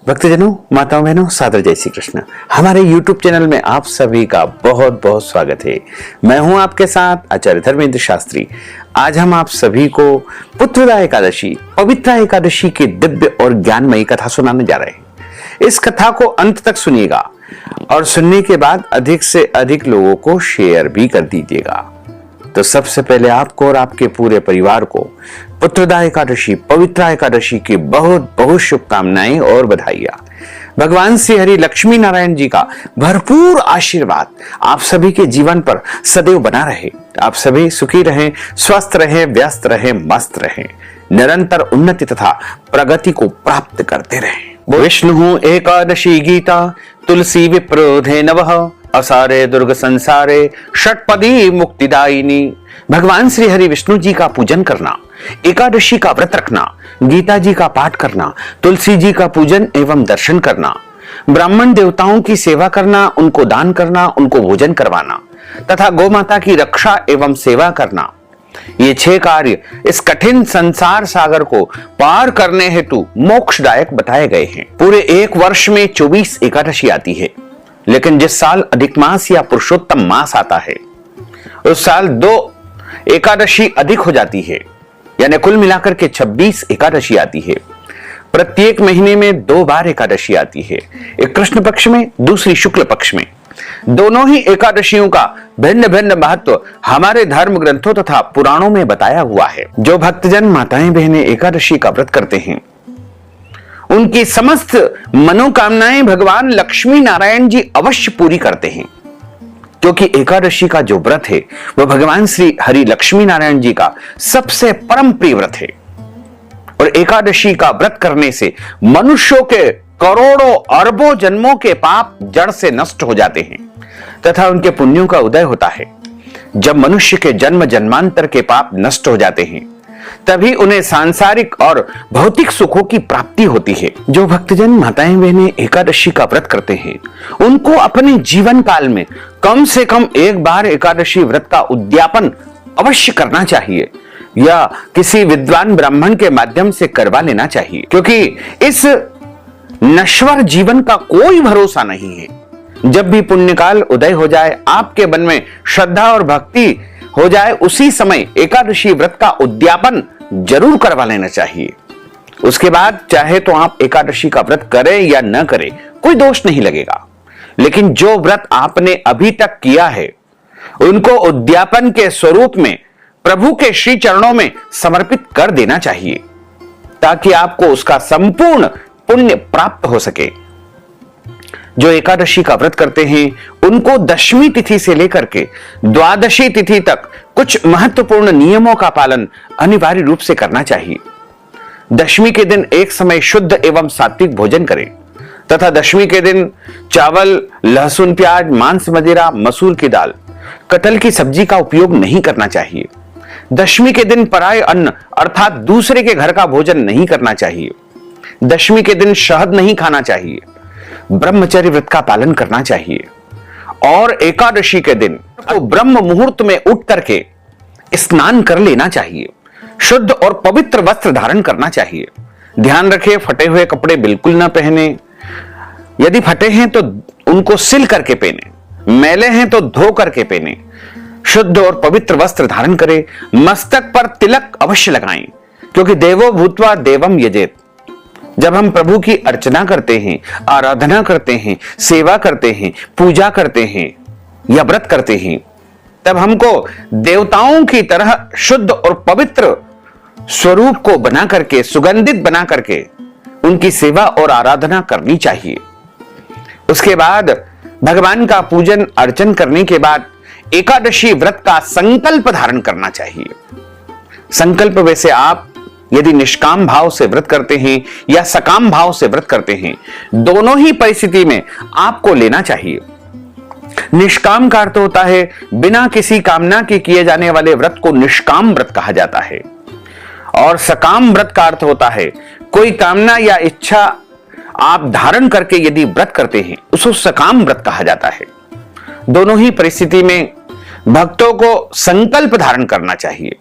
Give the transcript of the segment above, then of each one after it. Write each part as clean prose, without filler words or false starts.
भक्तजनों, माताओं, बहनों, सादर जय श्री कृष्ण। हमारे YouTube चैनल में आप सभी का बहुत बहुत स्वागत है। मैं हूं आपके साथ आचार्य धर्मेंद्र शास्त्री। आज हम आप सभी को पुत्रदा एकादशी, पवित्रा एकादशी की दिव्य और ज्ञानमयी कथा सुनाने जा रहे हैं। इस कथा को अंत तक सुनिएगा और सुनने के बाद अधिक से अधिक लोगों को शेयर भी कर दीजिएगा। तो सबसे पहले आपको और आपके पूरे परिवार को पुत्रदा एकादशी, पवित्रा एकादशी की बहुत बहुत शुभकामनाएं और बधाइयां। भगवान श्री हरि लक्ष्मी नारायण जी का भरपूर आशीर्वाद आप सभी के जीवन पर सदैव बना रहे। आप सभी सुखी रहें, स्वस्थ रहें, व्यस्त रहें, मस्त रहें, निरंतर उन्नति तथा प्रगति को प्राप्त करते रहें। विष्णु एकादशी गीता तुलसी विप्रोधे नवः असारे दुर्ग संसारे षटपदी मुक्तिदायिनी। भगवान श्री हरि विष्णु जी का पूजन करना, एकादशी का व्रत रखना, गीता जी का पाठ करना, तुलसी जी का पूजन एवं दर्शन करना, ब्राह्मण देवताओं की सेवा करना, उनको दान करना, उनको भोजन करवाना तथा गौ माता की रक्षा एवं सेवा करना, ये 6 कार्य इस कठिन संसार सागर को पार करने हेतु मोक्षदायक बताए गए हैं। पूरे एक वर्ष में 24 एकादशी आती है, लेकिन जिस साल अधिक मास या पुरुषोत्तम मास आता है उस साल 2 एकादशी अधिक हो जाती है, यानी कुल मिलाकर के 26 एकादशी आती है। प्रत्येक महीने में 2 बार एकादशी आती है, एक कृष्ण पक्ष में, दूसरी शुक्ल पक्ष में। दोनों ही एकादशियों का भिन्न भिन्न महत्व हमारे धर्म ग्रंथों तथा पुराणों में बताया हुआ है। जो भक्तजन माताएं बहनें एकादशी का व्रत करते हैं उनकी समस्त मनोकामनाएं भगवान लक्ष्मी नारायण जी अवश्य पूरी करते हैं, क्योंकि एकादशी का जो व्रत है वह भगवान श्री हरि लक्ष्मी नारायण जी का सबसे परम प्रिय व्रत है। और एकादशी का व्रत करने से मनुष्यों के करोड़ों अरबों जन्मों के पाप जड़ से नष्ट हो जाते हैं तथा उनके पुण्यों का उदय होता है। जब मनुष्य के जन्म जन्मांतर के पाप नष्ट हो जाते हैं तभी उन्हें सांसारिक और भौतिक सुखों की प्राप्ति होती है। जो भक्तजन माताएं बहनें एकादशी का व्रत करते हैं उनको अपने जीवन काल में कम से कम एक बार एकादशी व्रत का उद्यापन अवश्य करना चाहिए या किसी विद्वान ब्राह्मण के माध्यम से करवा लेना चाहिए, क्योंकि इस नश्वर जीवन का कोई भरोसा नहीं है। जब भी पुण्यकाल उदय हो जाए, आपके मन में श्रद्धा और भक्ति हो जाए, उसी समय एकादशी व्रत का उद्यापन जरूर करवा लेना चाहिए। उसके बाद चाहे तो आप एकादशी का व्रत करें या न करें, कोई दोष नहीं लगेगा। लेकिन जो व्रत आपने अभी तक किया है उनको उद्यापन के स्वरूप में प्रभु के श्री चरणों में समर्पित कर देना चाहिए, ताकि आपको उसका संपूर्ण पुण्य प्राप्त हो सके। जो एकादशी का व्रत करते हैं उनको दशमी तिथि से लेकर के द्वादशी तिथि तक कुछ महत्वपूर्ण नियमों का पालन अनिवार्य रूप से करना चाहिए। दशमी के दिन एक समय शुद्ध एवं सात्विक भोजन करें तथा दशमी के दिन चावल, लहसुन, प्याज, मांस, मदिरा, मसूर की दाल, कटहल की सब्जी का उपयोग नहीं करना चाहिए। दशमी के दिन पराय अन्न अर्थात दूसरे के घर का भोजन नहीं करना चाहिए। दशमी के दिन शहद नहीं खाना चाहिए। ब्रह्मचर्य व्रत का पालन करना चाहिए और एकादशी के दिन तो ब्रह्म मुहूर्त में उठ करके स्नान कर लेना चाहिए। शुद्ध और पवित्र वस्त्र धारण करना चाहिए। ध्यान रखें, फटे हुए कपड़े बिल्कुल ना पहने। यदि फटे हैं तो उनको सिल करके पहने, मैले हैं तो धो करके पहने। शुद्ध और पवित्र वस्त्र धारण करें। मस्तक पर तिलक अवश्य लगाएं, क्योंकि देवो भूत्वा देवम यजेत। जब हम प्रभु की अर्चना करते हैं, आराधना करते हैं, सेवा करते हैं, पूजा करते हैं या व्रत करते हैं, तब हमको देवताओं की तरह शुद्ध और पवित्र स्वरूप को बना करके, सुगंधित बना करके उनकी सेवा और आराधना करनी चाहिए। उसके बाद भगवान का पूजन अर्चन करने के बाद एकादशी व्रत का संकल्प धारण करना चाहिए। संकल्प वैसे आप यदि निष्काम भाव से व्रत करते हैं या सकाम भाव से व्रत करते हैं, दोनों ही परिस्थिति में आपको लेना चाहिए। निष्काम का अर्थ होता है बिना किसी कामना के किए जाने वाले व्रत को निष्काम व्रत कहा जाता है, और सकाम व्रत का अर्थ होता है कोई कामना या इच्छा आप धारण करके यदि व्रत करते हैं उसको सकाम व्रत कहा जाता है। दोनों ही परिस्थिति में भक्तों को संकल्प धारण करना चाहिए।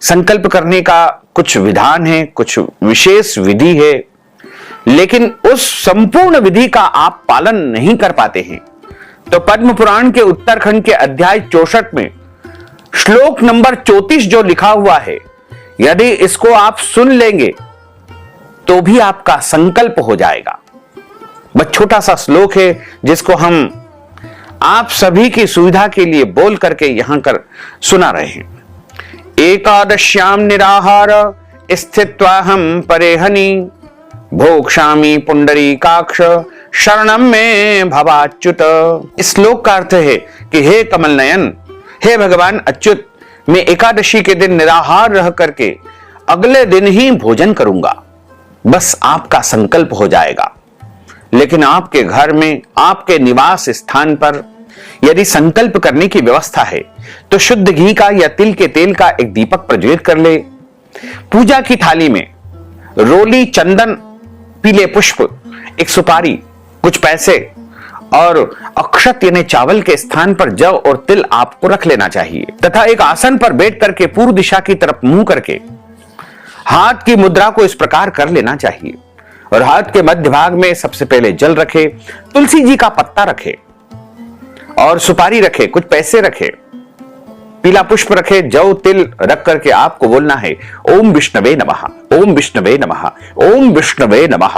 संकल्प करने का कुछ विधान है, कुछ विशेष विधि है। लेकिन उस संपूर्ण विधि का आप पालन नहीं कर पाते हैं, तो पद्म पुराण के उत्तरखंड के अध्याय 64 में श्लोक नंबर 34 जो लिखा हुआ है, यदि इसको आप सुन लेंगे तो भी आपका संकल्प हो जाएगा। बस छोटा सा श्लोक है जिसको हम आप सभी की सुविधा के लिए बोल करके यहां कर सुना रहे हैं। एकादश्याम निराहार स्थित्वाहम परेहनि भोक्ष्यामि पुंडरीकाक्ष शरणम में भवाच्युत। इस श्लोक का अर्थ है कि हे कमल नयन, हे भगवान अच्युत, मैं एकादशी के दिन निराहार रह करके अगले दिन ही भोजन करूंगा। बस आपका संकल्प हो जाएगा। लेकिन आपके घर में, आपके निवास स्थान पर यदि संकल्प करने की व्यवस्था है तो शुद्ध घी का या तिल के तेल का एक दीपक प्रज्वलित कर ले। पूजा की थाली में रोली, चंदन, पीले पुष्प, एक सुपारी, कुछ पैसे और अक्षत यानी चावल के स्थान पर जव और तिल आपको रख लेना चाहिए तथा एक आसन पर बैठ करके पूर्व दिशा की तरफ मुंह करके हाथ की मुद्रा को इस प्रकार कर लेना चाहिए और हाथ के मध्य भाग में सबसे पहले जल रखे, तुलसी जी का पत्ता रखे और सुपारी रखे, कुछ पैसे रखे, पीला पुष्प रखे, जव तिल रख करके आपको बोलना है ओम विष्णवे नमः, ओम विष्णवे नमः, ओम विष्णवे नमः।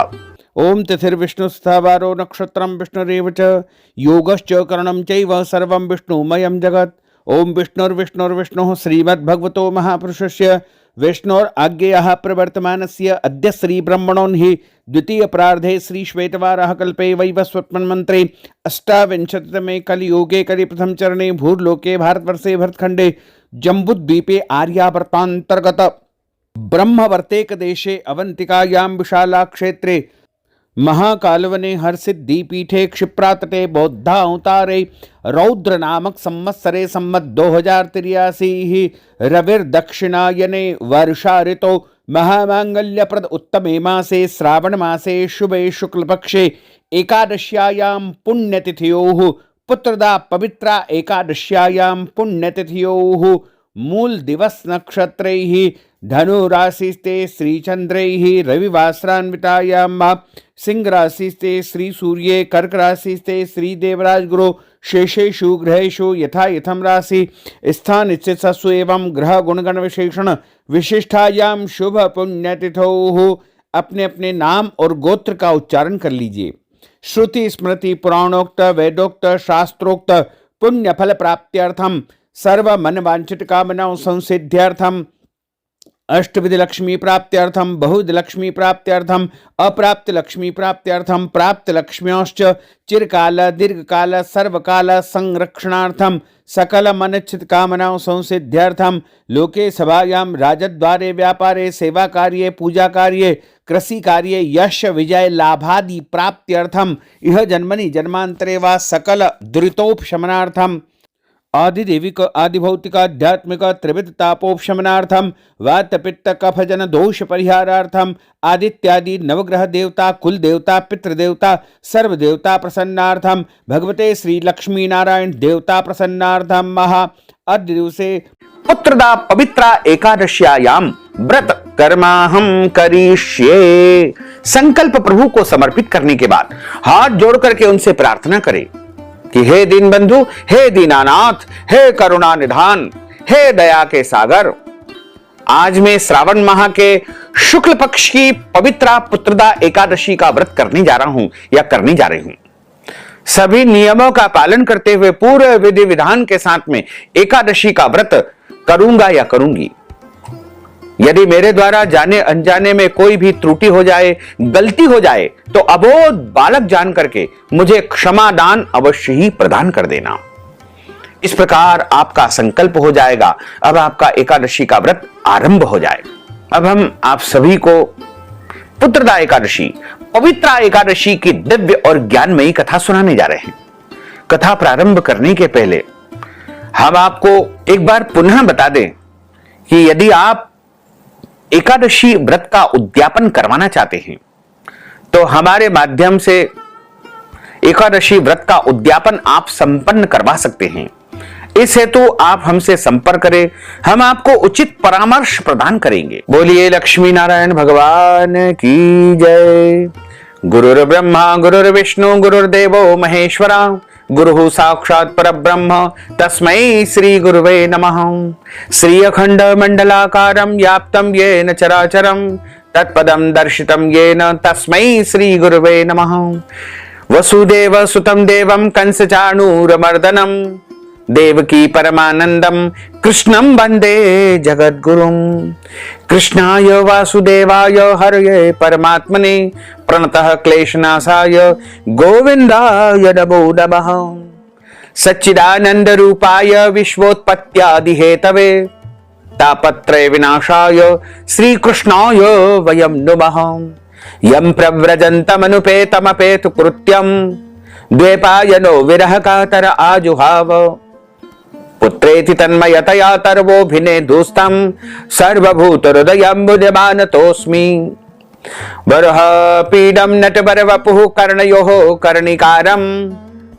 ओम तिथिर्विष्णु स्थावारो नक्षत्रम विष्णुरेव च योगश्च करणं चैव सर्वं विष्णुमयं जगत्। ओम विष्णुर्विष्णुर्विष्णुः श्रीमद्भगवतो महापुरुषस्य विष्णोर आज्ञेयः प्रवर्तमानस्य अद्य श्री ब्रह्मणोन्हि द्वितीय प्रार्धे श्री श्वेतवारः कल्पे वैवस्वत्मन्मन्त्रे अष्टाविंशतितमे कलियुगे कलिप्रथम चरणे भूर्लोके भारतवर्षे भरतखण्डे जम्बूद्वीपे आर्यावर्तान्तर्गत ब्रह्मवर्तेक देशे अवंतिकायां विशाला क्षेत्रे महाकालवने हर्षिद्दीपीठे क्षिप्रातटे बौद्धावतारे रौद्र नामक संवत्सरे सम्मत 2083 रविर्दक्षिणायने वर्षा ऋतो महामांगल्यप्रद उत्तमे मासे श्रावण मासे शुभे शुक्लपक्षे एकादश्यायां पुण्यतिथयोः पुत्रदा पवित्रा एकादश्यायां पुण्यतिथयोः मूल दिवस नक्षत्रैः धनु राशिस्ते श्रीचंद्रैः रविवासरान्वितायां सिंह राशिस्ते श्री सूर्ये कर्क राशिस्ते श्री देवराज गुरु शेषेषु ग्रहेषु यथा यथम राशि स्थान स्थितसु एवं ग्रह गुणगण विशेषण विशिष्टायां शुभ पुण्यतिथोः अपने अपने नाम और गोत्र का उच्चारण कर लीजिए। श्रुति स्मृति पुराणोक्त वेदोक्त शास्त्रोक्त पुण्य फल प्राप्त्यर्थम सर्व मन वांछित कामनाओं संसिद्ध्यर्थम अष्टविधि लक्ष्मी प्राप्त्यर्थम बहुविध लक्ष्मी प्राप्त्यर्थम अप्राप्त लक्ष्मी प्राप्त्यर्थम प्राप्त लक्ष्म्योश्च चिरकाल दीर्घकाल सर्वकाल संरक्षणार्थम सकल मनच्छित कामनाओं संसिद्ध्यर्थम लोके सभायां राजद्वारे व्यापारे सेवा कार्ये पूजा कार्ये कृषि कार्ये यश विजय लाभादि प्राप्त्यर्थम इह जन्मनि जन्मांतरे वा सकल दुरितोपशमनार्थम आदिदेविक आदिभौतिक आध्यात्मिक त्रिविध तापोपशमनार्थम वात पित्त कफ जन दोष परिहारार्थम आदित्यादि नवग्रह देवता कुल देवता पितृदेवता सर्व देवता प्रसन्नार्थम भगवते श्री लक्ष्मी नारायण देवता प्रसन्नार्थम महा अद्य दिवसे पुत्रदा पवित्रा एकादश्यायां व्रत कर्माहम करिष्ये। संकल्प प्रभु को समर्पित करने के बाद हाथ जोड़ करके उनसे प्रार्थना करें कि हे दीन बंधु, हे दीनानाथ, हे करुणा निधान, हे दया के सागर, आज मैं श्रावण माह के शुक्ल पक्ष की पवित्रा पुत्रदा एकादशी का व्रत करने जा रहा हूं या करने जा रही हूं। सभी नियमों का पालन करते हुए पूरे विधि विधान के साथ में एकादशी का व्रत करूंगा या करूंगी। यदि मेरे द्वारा जाने अनजाने में कोई भी त्रुटि हो जाए, गलती हो जाए, तो अबोध बालक जान करके मुझे क्षमा दान अवश्य ही प्रदान कर देना। इस प्रकार आपका संकल्प हो जाएगा। अब आपका एकादशी का व्रत आरंभ हो जाए। अब हम आप सभी को पुत्रदा एकादशी, पवित्रा एकादशी की दिव्य और ज्ञानमयी कथा सुनाने जा रहे हैं। कथा प्रारंभ करने के पहले हम आपको एक बार पुनः बता दें कि यदि आप एकादशी व्रत का उद्यापन करवाना चाहते हैं तो हमारे माध्यम से एकादशी व्रत का उद्यापन आप संपन्न करवा सकते हैं। इस हेतु आप हमसे संपर्क करें, हम आपको उचित परामर्श प्रदान करेंगे। बोलिए लक्ष्मी नारायण भगवान की जय। गुरुर्ब्रह्मा गुरुर्विष्णु गुरुर्देवो महेश्वरा गुरुः साक्षात् परब्रह्म तस्मै श्री गुरुवे नमः। श्री अखंड मंडलाकारं व्याप्तं येन चराचरं तत्पदं दर्शितं येन तस्मै श्री गुरुवे नमः। वसुदेव सुतं देवं कंसचाणूरमर्दनं देवकी परमानंदं कृष्णं वंदे जगद्गुरुं। कृष्णाय वासुदेवाय हरये परमात्मने प्रणतः क्लेशनाशाय गोविंदाय नमो नमः। सच्चिदानंद रूपाय विश्वोत्पत्त्यादि हेतवे तापत्रय विनाशाय श्रीकृष्णाय वयं नुमः। यं प्रव्रजन्तमनुपेतमपेतु कृत्यं द्वैपायनो विरह कातर आजुहाव पुत्रेति तन्मयतया तर्वोभिने दुस्तं सर्वभूतहृदयं बुध्यमानतोऽस्मि। बरह पीडं नटवरवपुः कर्णयोः कर्णिकारं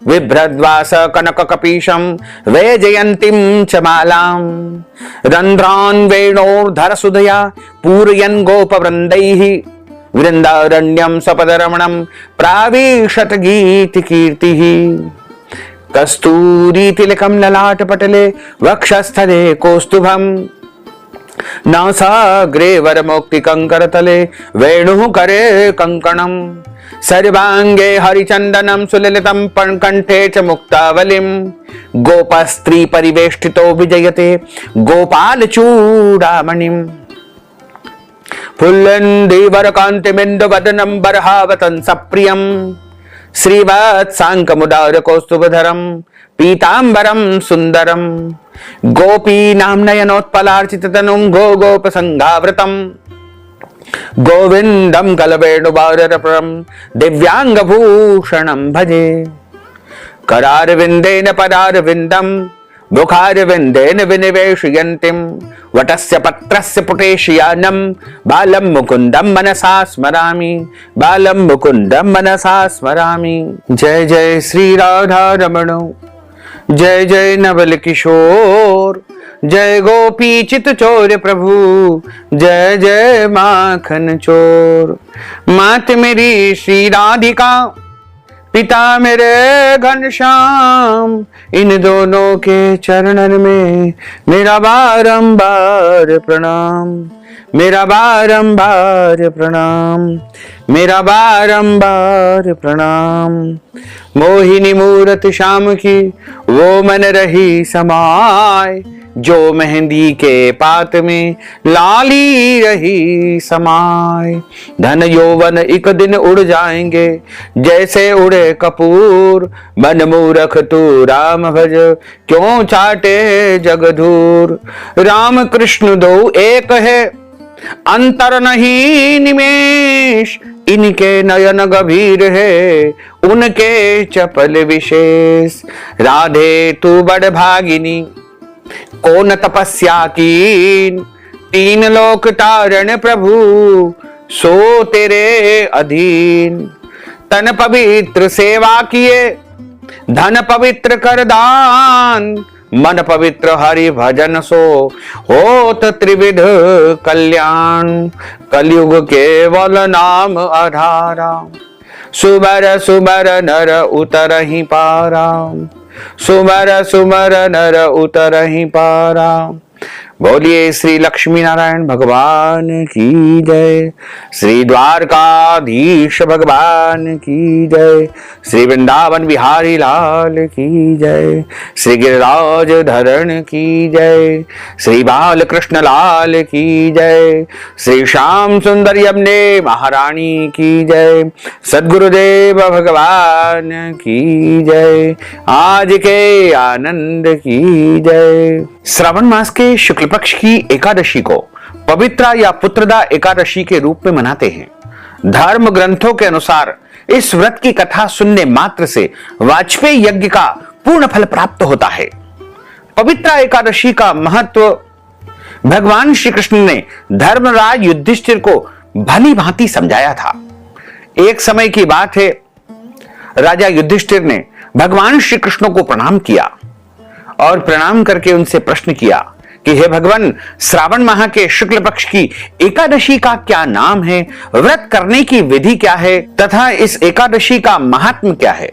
बिभ्रद्वास कनककपीशं वैजयन्तीं च मालां। रन्ध्रान् वेणोर्धरसुधया पूरयन् गोपवृन्दैः वृन्दारण्यं सपदरमणं प्राविशत गीतिकीर्तिः। कस्तूरीतिलकं ललाटपटले वक्षस्थले कौस्तुभं नासाग्रे वरमौक्तिकङ्करतले वेणुः करे कङ्कणं। सर्वाङ्गे हरिचन्दनं सुललितं कण्ठे च मुक्तावलिं गोपस्त्री परिवेष्टितो विजयते गोपालचूडामणिम्। फुल्लन्दिवरकान्तिबिन्दुवदनं बर्हावतं सप्रियं श्रीवत्साङ्कमुदारकौस्तुभधरं पीताम्बरं सुन्दरं। गोपीनां नयनोत्पलार्चिततनुं गोपसङ्घावृतं गोविन्दं कलवेणुवाररप्रं दिव्याङ्गभूषणं भजे। करारविन्देन पदारविन्दं मुखारविन्देन विनिवेशयन्तीं वटस्य पत्रस्य पुटेशयानं बालं मुकुन्दं मनसा स्मरामि बालं मुकुन्दं मनसा स्मरामि। जय जय श्री राधा रमण जय जय नवल किशोर जय गोपी चित चोर प्रभु जय जय माखन चोर। मात मेरी श्री राधिका पिता मेरे घनश्याम इन दोनों के चरणन में मेरा बारंबार प्रणाम मेरा बारंबार प्रणाम मेरा बारंबार प्रणाम। मोहिनी मूरत श्याम की वो मन रही समाय जो मेहंदी के पात में लाली रही समाय। धन यौवन एक दिन उड़ जाएंगे जैसे उड़े कपूर मन मूरख तू राम भज क्यों चाटे जगधूर। राम कृष्ण दो एक है अंतर नहीं निमेष इनके नयन गंभीर है उनके चपल विशेष। राधे तू बड़ भागिनी कौन तपस्या कीन तीन लोक तारण प्रभु सो तेरे अधीन। तन पवित्र सेवा किए धन पवित्र कर दान मन पवित्र हरि भजन सो होत त्रिविध कल्याण। कलयुग केवल नाम आधारा सुबर सुबर नर उतरहि पारा सुबर सुबर नर उतरहि पारा। बोलिए श्री लक्ष्मी नारायण भगवान की जय श्री द्वारकाधीश भगवान की जय श्री वृंदावन बिहारी लाल की जय श्री गिरिराज धरण की जय श्री बाल कृष्ण लाल की जय श्री श्याम सुंदर यमुने महारानी की जय सद्गुरुदेव भगवान की जय आज के आनंद की जय। श्रावण मास के शुक्ल पक्ष की एकादशी को पवित्रा या पुत्रदा एकादशी के रूप में मनाते हैं। धर्म ग्रंथों के अनुसार इस व्रत की कथा सुनने मात्र से वाजपेयी यज्ञ का पूर्ण फल प्राप्त होता है। पवित्रा एकादशी का महत्व भगवान श्री कृष्ण ने धर्मराज युधिष्ठिर को भली भांति समझाया था। एक समय की बात है, राजा युधिष्ठिर ने भगवान श्री कृष्ण को प्रणाम किया और प्रणाम करके उनसे प्रश्न किया कि हे भगवान, श्रावण माह के शुक्ल पक्ष की एकादशी का क्या नाम है, व्रत करने की विधि क्या है तथा इस एकादशी का महात्म्य क्या है।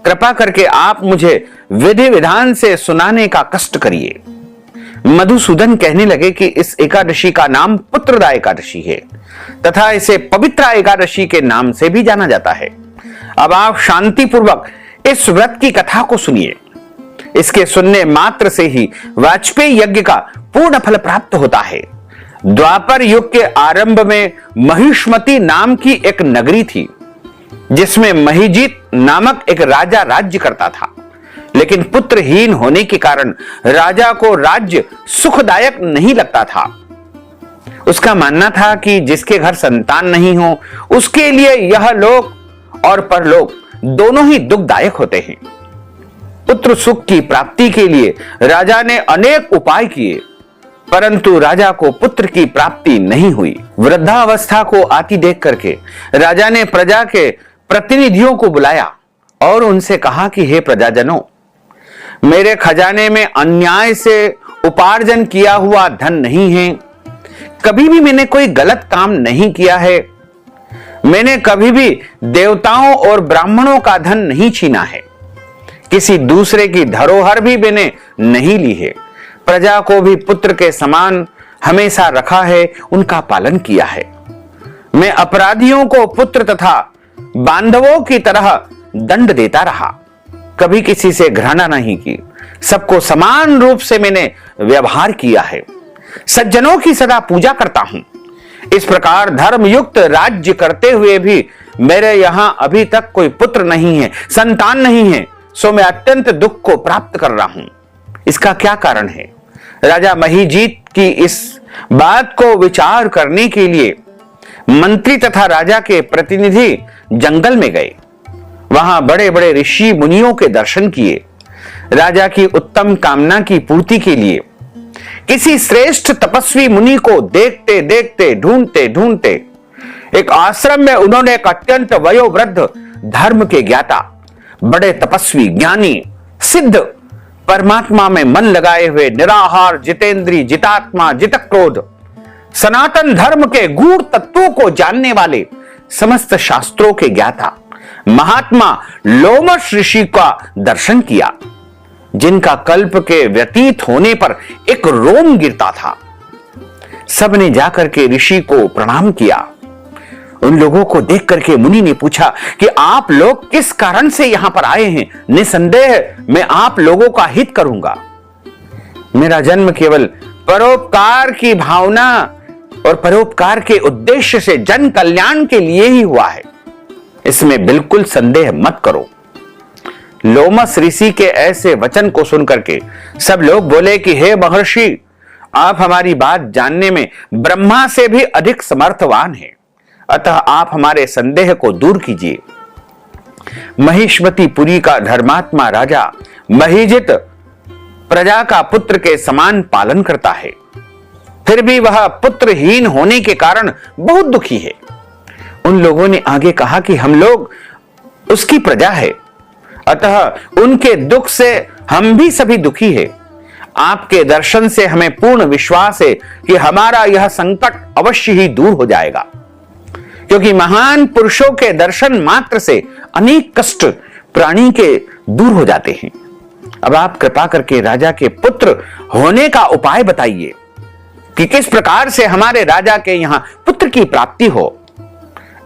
कृपा करके आप मुझे विधि विधान से सुनाने का कष्ट करिए। मधुसूदन कहने लगे कि इस एकादशी का नाम पुत्रदा एकादशी है तथा इसे पवित्रा एकादशी के नाम से भी जाना जाता है। अब आप शांति पूर्वक इस व्रत की कथा को सुनिए। इसके सुनने मात्र से ही वाजपेयी यज्ञ का पूर्ण फल प्राप्त होता है। द्वापर युग के आरंभ में महिष्मती नाम की एक नगरी थी, जिसमें महिजीत नामक एक राजा राज्य करता था। लेकिन पुत्रहीन होने के कारण राजा को राज्य सुखदायक नहीं लगता था। उसका मानना था कि जिसके घर संतान नहीं हो उसके लिए यह लोक और परलोक दोनों ही दुखदायक होते हैं। पुत्र सुख की प्राप्ति के लिए राजा ने अनेक उपाय किए, परंतु राजा को पुत्र की प्राप्ति नहीं हुई। वृद्धावस्था को आती देख करके राजा ने प्रजा के प्रतिनिधियों को बुलाया और उनसे कहा कि हे प्रजाजनों, मेरे खजाने में अन्याय से उपार्जन किया हुआ धन नहीं है। कभी भी मैंने कोई गलत काम नहीं किया है। मैंने कभी भी देवताओं और ब्राह्मणों का धन नहीं छीना है। किसी दूसरे की धरोहर भी मैंने नहीं ली है। प्रजा को भी पुत्र के समान हमेशा रखा है, उनका पालन किया है। मैं अपराधियों को पुत्र तथा बांधवों की तरह दंड देता रहा। कभी किसी से घृणा नहीं की। सबको समान रूप से मैंने व्यवहार किया है। सज्जनों की सदा पूजा करता हूं। इस प्रकार धर्मयुक्त राज्य करते हुए भी मेरे यहां अभी तक कोई पुत्र नहीं है, संतान नहीं है। सो मैं अत्यंत दुख को प्राप्त कर रहा हूं। इसका क्या कारण है? राजा महिजीत की इस बात को विचार करने के लिए मंत्री तथा राजा के प्रतिनिधि जंगल में गए। वहां बड़े बड़े ऋषि मुनियों के दर्शन किए। राजा की उत्तम कामना की पूर्ति के लिए किसी श्रेष्ठ तपस्वी मुनि को देखते देखते ढूंढते ढूंढते एक आश्रम में उन्होंने एक अत्यंत वयोवृद्ध धर्म के ज्ञाता, बड़े तपस्वी, ज्ञानी, सिद्ध, परमात्मा में मन लगाए हुए, निराहार, जितेंद्री, जितात्मा, जितक्रोध, सनातन धर्म के गूढ़ तत्वों को जानने वाले, समस्त शास्त्रों के ज्ञाता महात्मा लोमश ऋषि का दर्शन किया, जिनका कल्प के व्यतीत होने पर एक रोम गिरता था। सबने जाकर के ऋषि को प्रणाम किया। उन लोगों को देख करके मुनि ने पूछा कि आप लोग किस कारण से यहां पर आए हैं? निसंदेह मैं आप लोगों का हित करूंगा। मेरा जन्म केवल परोपकार की भावना और परोपकार के उद्देश्य से जन कल्याण के लिए ही हुआ है, इसमें बिल्कुल संदेह मत करो। लोमस ऋषि के ऐसे वचन को सुनकर के सब लोग बोले कि हे महर्षि, आप हमारी बात जानने में ब्रह्मा से भी अधिक समर्थवान हैं, अतः आप हमारे संदेह को दूर कीजिए। महिष्मतीपुरी का धर्मात्मा राजा महिजित प्रजा का पुत्र के समान पालन करता है, फिर भी वह पुत्रहीन होने के कारण बहुत दुखी है। उन लोगों ने आगे कहा कि हम लोग उसकी प्रजा है, अतः उनके दुख से हम भी सभी दुखी है। आपके दर्शन से हमें पूर्ण विश्वास है कि हमारा यह संकट अवश्य ही दूर हो जाएगा, क्योंकि महान पुरुषों के दर्शन मात्र से अनेक कष्ट प्राणी के दूर हो जाते हैं। अब आप कृपा करके राजा के पुत्र होने का उपाय बताइए कि किस प्रकार से हमारे राजा के यहां पुत्र की प्राप्ति हो।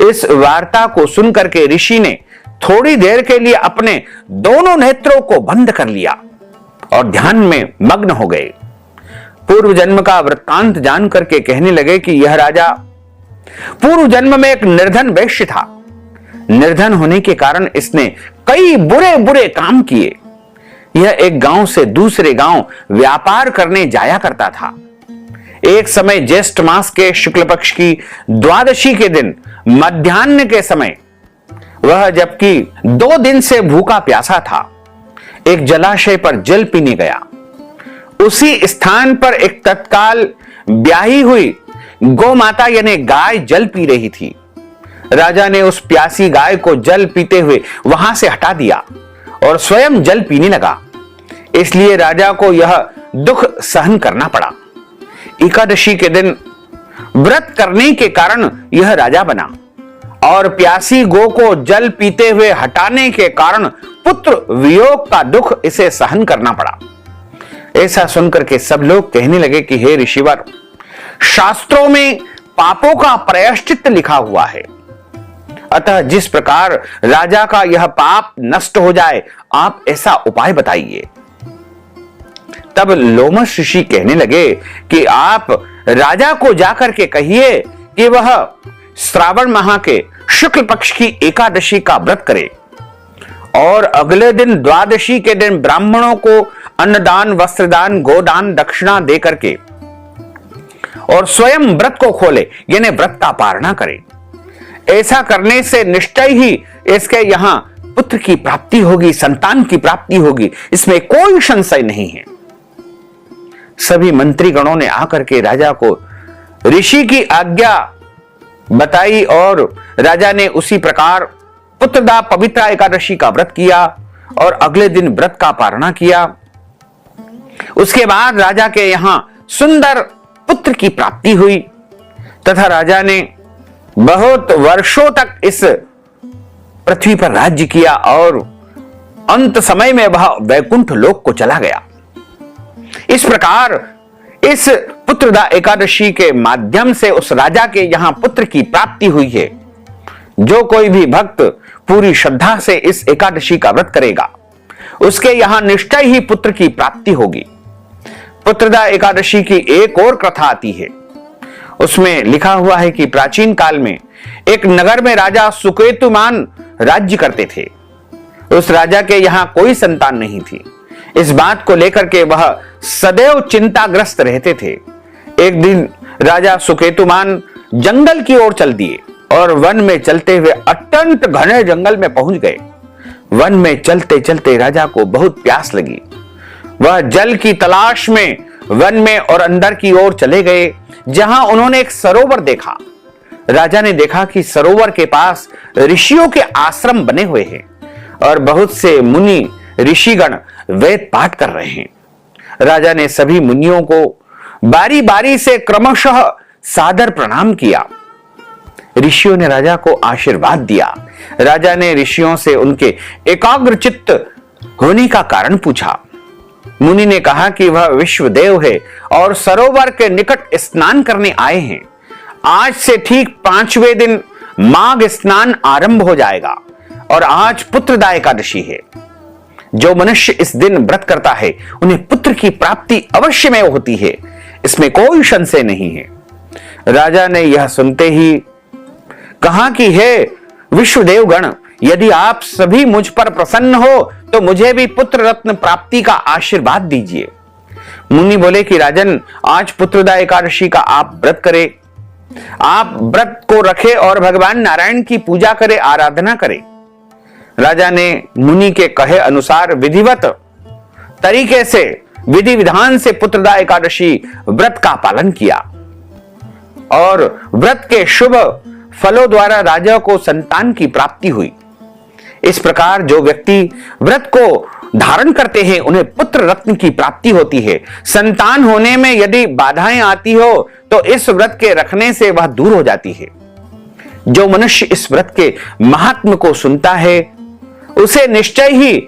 इस वार्ता को सुनकर के ऋषि ने थोड़ी देर के लिए अपने दोनों नेत्रों को बंद कर लिया और ध्यान में मग्न हो गए। पूर्व जन्म का वृत्तांत जान करके कहने लगे कि यह राजा पूर्व जन्म में एक निर्धन वैश्य था। निर्धन होने के कारण इसने कई बुरे बुरे काम किए। यह एक गांव से दूसरे गांव व्यापार करने जाया करता था। एक समय ज्येष्ठ मास के शुक्ल पक्ष की द्वादशी के दिन मध्याह्न के समय वह जबकि 2 दिन से भूखा प्यासा था, एक जलाशय पर जल पीने गया। उसी स्थान पर एक तत्काल ब्याही हुई गौ माता यानी गाय जल पी रही थी। राजा ने उस प्यासी गाय को जल पीते हुए वहां से हटा दिया और स्वयं जल पीने लगा। इसलिए राजा को यह दुख सहन करना पड़ा। एकादशी के दिन व्रत करने के कारण यह राजा बना और प्यासी गो को जल पीते हुए हटाने के कारण पुत्र वियोग का दुख इसे सहन करना पड़ा। ऐसा सुनकर के सब लोग कहने लगे कि हे ऋषिवर, शास्त्रों में पापों का प्रायश्चित लिखा हुआ है, अतः जिस प्रकार राजा का यह पाप नष्ट हो जाए आप ऐसा उपाय बताइए। तब लोमश ऋषि कहने लगे कि आप राजा को जाकर के कहिए कि वह श्रावण माह के शुक्ल पक्ष की एकादशी का व्रत करे और अगले दिन द्वादशी के दिन ब्राह्मणों को अन्नदान, वस्त्रदान, गोदान, दक्षिणा दे करके और स्वयं व्रत को खोले, यानी व्रत का पारणा करे। ऐसा करने से निश्चय ही इसके यहां पुत्र की प्राप्ति होगी, संतान की प्राप्ति होगी, इसमें कोई संशय नहीं है। सभी मंत्रीगणों ने आकर के राजा को ऋषि की आज्ञा बताई और राजा ने उसी प्रकार पुत्रदा पवित्र एकादशी का व्रत किया और अगले दिन व्रत का पारणा किया। उसके बाद राजा के यहां सुंदर पुत्र की प्राप्ति हुई तथा राजा ने बहुत वर्षों तक इस पृथ्वी पर राज्य किया और अंत समय में वह वैकुंठ लोक को चला गया। इस प्रकार इस पुत्रदा एकादशी के माध्यम से उस राजा के यहां पुत्र की प्राप्ति हुई है। जो कोई भी भक्त पूरी श्रद्धा से इस एकादशी का व्रत करेगा उसके यहां निश्चय ही पुत्र की प्राप्ति होगी। पुत्रदा एकादशी की एक और कथा आती है। उसमें लिखा हुआ है कि प्राचीन काल में एक नगर में राजा सुकेतुमान राज्य करते थे। उस राजा के यहां कोई संतान नहीं थी। इस बात को लेकर के वह सदैव चिंताग्रस्त रहते थे। एक दिन राजा सुकेतुमान जंगल की ओर चल दिए और वन में चलते हुए अत्यंत घने जंगल में पहुंच गए। वन में चलते चलते राजा को बहुत प्यास लगी। वह जल की तलाश में वन में और अंदर की ओर चले गए, जहां उन्होंने एक सरोवर देखा। राजा ने देखा कि सरोवर के पास ऋषियों के आश्रम बने हुए हैं और बहुत से मुनि ऋषिगण वेद पाठ कर रहे हैं। राजा ने सभी मुनियों को बारी बारी से क्रमशः सादर प्रणाम किया। ऋषियों ने राजा को आशीर्वाद दिया। राजा ने ऋषियों से उनके एकाग्रचित्त होने का कारण पूछा। मुनि ने कहा कि वह विश्वदेव है और सरोवर के निकट स्नान करने आए हैं। आज से ठीक 5वें दिन माघ स्नान आरंभ हो जाएगा और आज पुत्रदा एकादशी है। जो मनुष्य इस दिन व्रत करता है उन्हें पुत्र की प्राप्ति अवश्य में होती है, इसमें कोई संशय नहीं है। राजा ने यह सुनते ही कहा कि हे विश्वदेवगण, यदि आप सभी मुझ पर प्रसन्न हो तो मुझे भी पुत्र रत्न प्राप्ति का आशीर्वाद दीजिए। मुनि बोले कि राजन, आज पुत्रदा एकादशी का आप व्रत करें, आप व्रत को रखें और भगवान नारायण की पूजा करें, आराधना करें। राजा ने मुनि के कहे अनुसार विधिवत तरीके से विधि विधान से पुत्रदा एकादशी व्रत का पालन किया और व्रत के शुभ फलों द्वारा राजा को संतान की प्राप्ति हुई। इस प्रकार जो व्यक्ति व्रत को धारण करते हैं उन्हें पुत्र रत्न की प्राप्ति होती है। संतान होने में यदि बाधाएं आती हो तो इस व्रत के रखने से वह दूर हो जाती है। जो मनुष्य इस व्रत के महात्म्य को सुनता है उसे निश्चय ही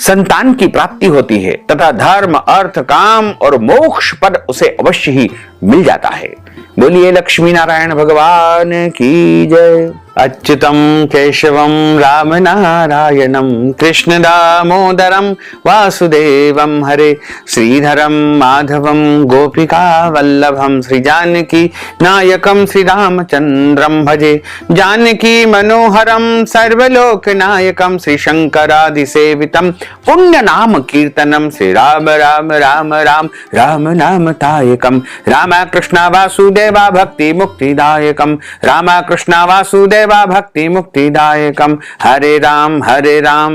संतान की प्राप्ति होती है तथा धर्म, अर्थ, काम और मोक्ष पद उसे अवश्य ही मिल जाता है। बोलिए लक्ष्मी नारायण भगवान की जय। अच्युतम केशवम राम नारायणम कृष्ण दामोदरम वासुदेवम हरे श्रीधरम माधवम गोपिका वल्लभम श्री जानकी नायकम श्री रामचंद्रम भजे जानकी मनोहरम सर्वलोक नायकम श्री शंकरादि सेवितम पुण्य नाम कीर्तनम श्री राम राम राम राम राम नाम तायकम रामा कृष्णा वासुदेवा भक्ति मुक्तिदायकम रामा कृष्णा वासुदेव सेवा भक्ति मुक्तिदायकम। हरे राम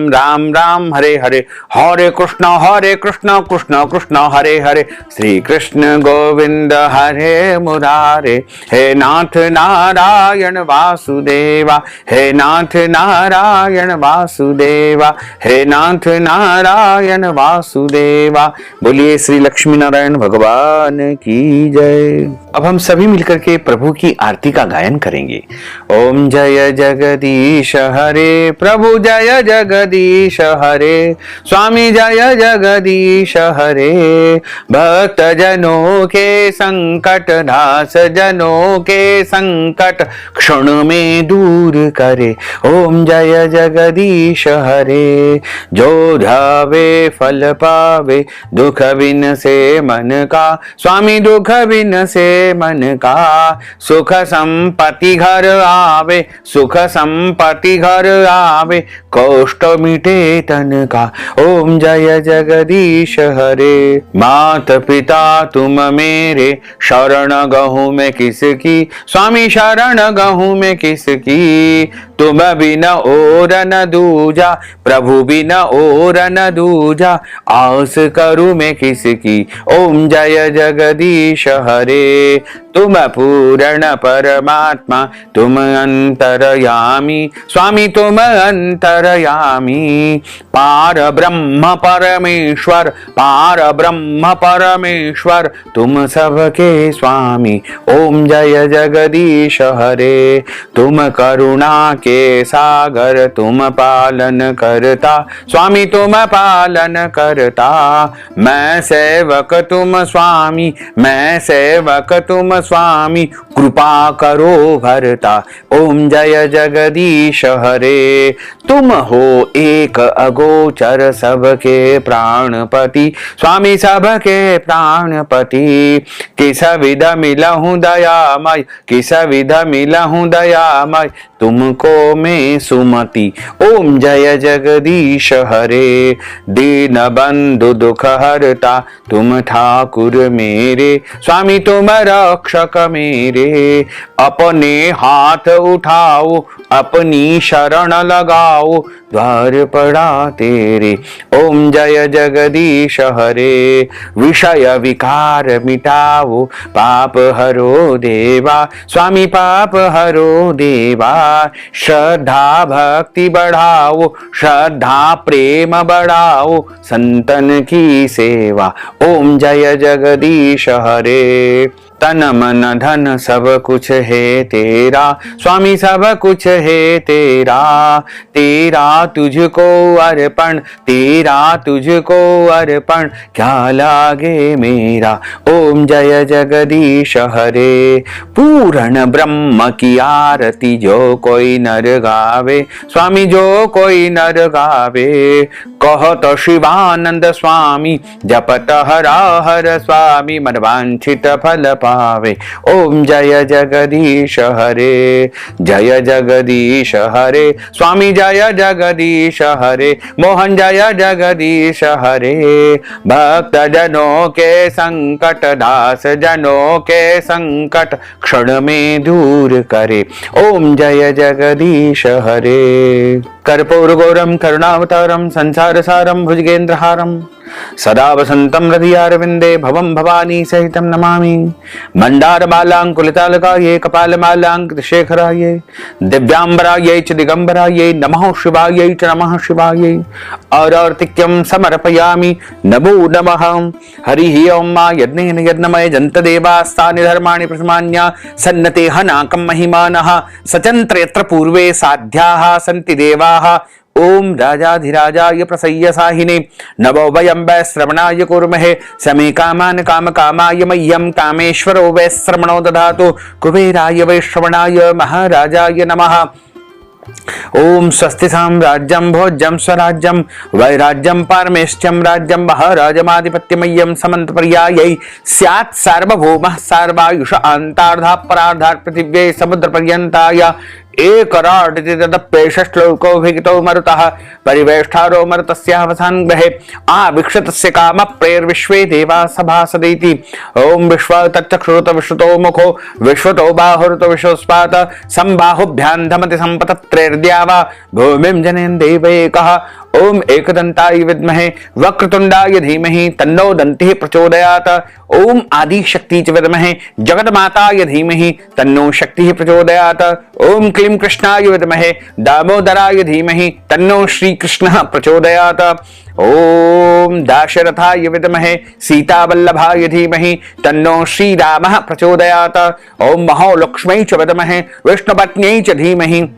राम राम हरे हरे, हरे कृष्ण कृष्ण कृष्ण हरे हरे, श्री कृष्ण गोविंद हरे मुरारे। हे नाथ नारायण वासुदेवा, हे नाथ नारायण वासुदेवा, हे नाथ नारायण वासुदेवा। बोलिए श्री लक्ष्मी नारायण भगवान की जय। अब हम सभी मिलकर के प्रभु की आरती का गायन करेंगे। ओम जय जगदीश हरे, प्रभु जय जगदीश हरे, स्वामी जय जगदीश हरे। भक्त जनों के संकट, दास जनों के संकट क्षण में दूर करे। ओम जय जगदीश हरे। जो ध्यावे फल पावे, दुख बिन से मन का, स्वामी दुख बिन से मन का। सुख संपत्ति घर आवे, सुख संपत्ति घर आवे, कष्ट मिटे तन का। ओम जय जगदीश हरे। मात पिता तुम मेरे, शरण गहूं मैं किसकी, स्वामी शरण गहूं मैं किसकी। तुम बिना और न दूजा, प्रभु बिना और न दूजा, आस करूं मैं किसकी। ओम जय जगदीश हरे। तुम पूर्ण परमात्मा, तुम अंतरयामी, स्वामी तुम अंतरयामी। पार ब्रह्म परमेश्वर, पार ब्रह्म परमेश्वर, तुम सबके स्वामी। ओम जय जगदीश हरे। तुम करुणा के सागर, तुम पालन करता, स्वामी तुम पालन करता। मैं सेवक तुम स्वामी, मैं सेवक तुम स्वामी, कृपा करो भरता। ओम जय जगदीश हरे। तुम हो एक अगोचर, सबके प्राणपति, स्वामी सबके प्राणपति। किस विध मिलहूं दयामय, किस विध मिलहूं दयामय, तुमको मैं सुमति। ओम जय जगदीश हरे। दीन बंधु दुख हरता, तुम ठाकुर मेरे, स्वामी तुम रक्षक मेरे। अपने हाथ उठाओ, अपनी शरण लगाओ, द्वार पड़ा तेरे। ओम जय जगदीश हरे। विषय विकार मिटाओ, पाप हरो देवा, स्वामी पाप हरो देवा। श्रद्धा भक्ति बढ़ाओ, श्रद्धा प्रेम बढ़ाओ, संतन की सेवा। ओम जय जगदीश हरे। तन मन धन सब कुछ है तेरा, स्वामी सब कुछ है तेरा। तेरा तुझको अर्पण, तेरा तुझको अर्पण, क्या लागे मेरा। ओम जय जगदीश हरे। पूर्ण ब्रह्म की आरती जो कोई नर गावे, स्वामी जो कोई नर गावे। कहत शिवानंद स्वामी, जपत हरा हर स्वामी, मन वांछित फल पावे। ओम जय जगदीश हरे। जय जगदीश हरे, स्वामी जय जगदीश हरे। मोहन जय जगदीश हरे। भक्त जनों के संकट, दास जनों के संकट क्षण में दूर करे। ओम जय जगदीश हरे। कर्पूर गौरम करुणावतारम, संसार सारम भुजगेंद्रहारम, सदा वसंतम हृदयारविंदे भवम भवानी सहितम नमामि। मंदार मालांकुलितालकाये, कपाल मालांकितशेखराये, दिव्यांबराये च दिगंबराये, नमः शिवाये च नमः शिवाये। आर्तिक्यं समर्पयामि, नमो नमः। हरि ओम। यज्ञेन यज्ञमय जंत देवास्तानि धर्माणि प्रथमान्या, सन्नते हनाकं महिमानः, सचन्त्र यत्र पूर्वे साध्याः सन्ति देवाः। ओम राजाधिराजाय प्रसय्य साहिने, नवो वयं वै श्रवणाय कुर्महे। समे कामान काम कामाय, मह्यं कामेश्वरो वै श्रवणो दधातु। कुबेराय वै श्रवणाय महाराजाय नमः। ओम स्वस्ति साम्राज्यं भोज्यं स्वराज्यं वैराज्यं पारमेष्ठ्यं राज्यं महाराजमाधिपत्यमय्यं समन्तपर्यायै स्यात् सार्वभौमः सर्वायुष अन्तार्धा परार्धात् पृथिव्यै समुद्रपर्यन्ताय एकराटितप्येषश्लोको भिगितो मरुतः परिवेष्टारो मरुतस्यावसान ग्रहे आविक्षतस्य काम प्रेर्विश्वे देवा सभासदेति। ओम विश्व तच्चक्षुरुत विश्वतो मुखो विश्वतो बाहुरुत विश्वस्पात संबाहुभ्यां धमति संपतत्रेर्द्यावा भूमिं जनयन् देवैकः। ओम एकदंताय विद्महे वक्रतुंडाय धीमहि तन्नो दन्तिः प्रचोदयात्। ओम आदि शक्ति च विद्महे जगन्माताय धीमहि तन्नो शक्तिः प्रचोदयात्। ओम क्लीं कृष्णाय विद्महे दामोदराय धीमहि तन्नो श्री कृष्णः प्रचोदयात्। ओम दाशरथाय विद्महे सीतावल्लभाय धीमहि तन्नो श्रीरामः प्रचोदयात्। ओम महालक्ष्म्यै च विद्महे विष्णुपत्न्यै च धीमहि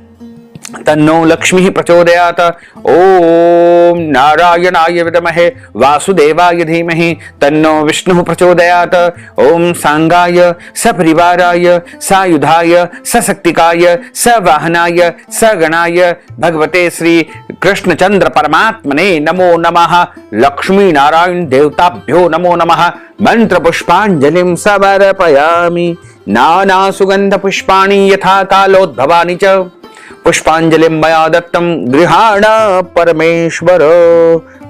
तन्नो लक्ष्मी प्रचोदयात्। ओम नारायणाय विद्महे वासुदेवाय धीमहि तन्नो विष्णुः प्रचोदयात्। ओम सांगाय सपरिवाराय सायुधाय सशक्तिकाय सवाहनाय सगणाय भगवते श्री कृष्णचंद्र परमात्मने नमो नमः। लक्ष्मी नारायण देवताभ्यो नमो नमः। मंत्र पुष्पांजलिं समर्पयामि नाना सुगंध पुष्पाणि यथा कालोद्भवानि च पुष्पांजलिं मया दत्तं गृहाण परमेश्वर।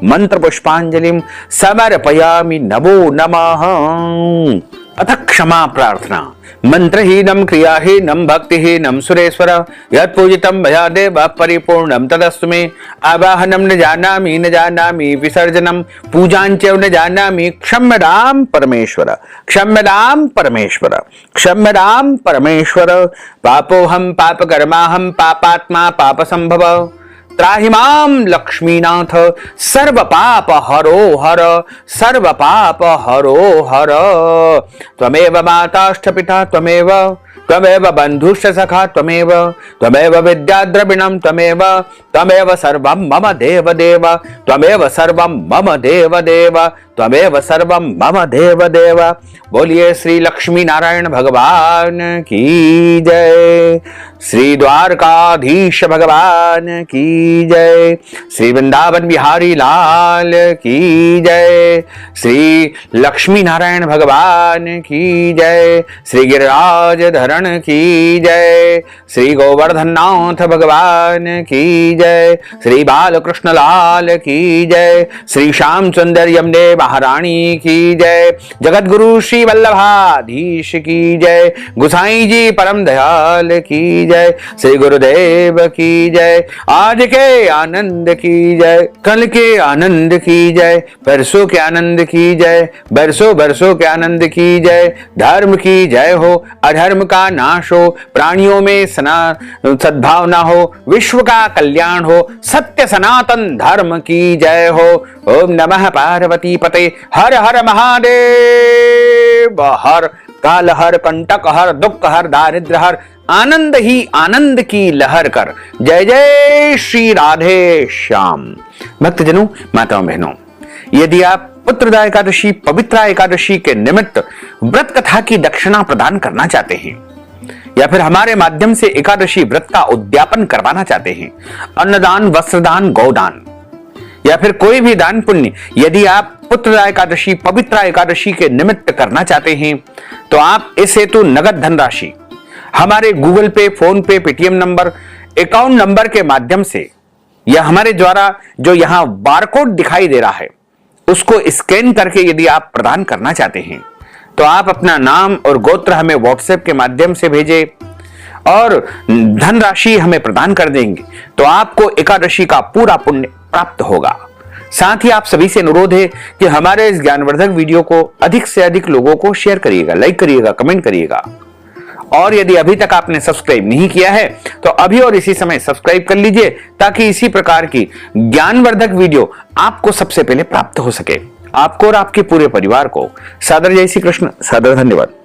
मंत्र पुष्पांजलिं समर्पयामि नमो नमः। अथ क्षमा प्रार्थना। मंत्रहीनं क्रियाहीनं भक्तिहीनं सुरेश्वर यत्पूजितं मया देव परिपूर्णं तदस्तु मे। आवाहनं न जानामि विसर्जनं पूजाञ्च न जानामि क्षम्यतां परमेश्वर क्षम्यतां परमेश्वर क्षम्यतां परमेश्वर। पापोऽहं पापकर्माहं पापात्मा पापसंभव त्राहि मां लक्ष्मीनाथ सर्व पाप हरो हर सर्व पाप हरो हर। त्वमेव माताश्च पिता त्वमेव त्वमेव बन्धुश्च सखा त्वमेव त्वमेव विद्याद्रविणं त्वमेव त्वमेव सर्वं मम देव देव त्वमेव सर्वं मम देव देव त्वमेव सर्वं मम देव देव। बोलिए श्री लक्ष्मी नारायण भगवान की जय। श्री द्वारकाधीश भगवान की जय। श्री वृंदावन बिहारी लाल की जय। श्री लक्ष्मी नारायण भगवान की जय। श्री गिरिराज धरण की जय। श्री गोवर्धननाथ भगवान की जय। श्री बालकृष्ण लाल की जय। श्री श्याम सुंदर यमुने महारानी की जय। जगत गुरु श्री वल्लभाधीश की जय। गुसाई जी परम दयाल की जय। श्री गुरुदेव की जय। आज के आनंद की जय कल के आनंद की जय परसों के आनंद की जय बरसों बरसों के आनंद की जय। धर्म की जय हो अधर्म का नाश हो प्राणियों में सद्भावना हो विश्व का कल्याण हो सत्य सनातन धर्म की जय हो। ओम नमः पार्वती पते हर हर महादेव। हर काल हर कंटक हर दुख हर दारिद्र हर आनंद ही आनंद की लहर कर। जय जय श्री राधे श्याम। भक्तजनों माताओं बहनों, यदि आप पुत्रदा एकादशी पवित्रा एकादशी के निमित्त व्रत कथा की दक्षिणा प्रदान करना चाहते हैं या फिर हमारे माध्यम से एकादशी व्रत का उद्यापन करवाना चाहते हैं, अन्नदान वस्त्रदान गौदान या फिर कोई भी दान पुण्य यदि आप पुत्रदा एकादशी पवित्रा एकादशी के निमित्त करना चाहते हैं तो आप इस हेतु नगद धनराशि हमारे गूगल पे फोन पे पेटीएम नंबर अकाउंट नंबर के माध्यम से या हमारे द्वारा जो यहां बारकोड दिखाई दे रहा है उसको स्कैन करके यदि आप प्रदान करना चाहते हैं तो आप अपना नाम और गोत्र हमें व्हाट्सएप के माध्यम से भेजें और धनराशि हमें प्रदान कर देंगे तो आपको एकादशी का पूरा पुण्य प्राप्त होगा। साथ ही आप सभी से अनुरोध है कि हमारे इस ज्ञानवर्धक वीडियो को अधिक से अधिक लोगों को शेयर करिएगा, लाइक करिएगा, कमेंट करिएगा और यदि अभी तक आपने सब्सक्राइब नहीं किया है तो अभी और इसी समय सब्सक्राइब कर लीजिए ताकि इसी प्रकार की ज्ञानवर्धक वीडियो आपको सबसे पहले प्राप्त हो सके। आपको और आपके पूरे परिवार को सादर जय श्री कृष्ण, सादर धन्यवाद।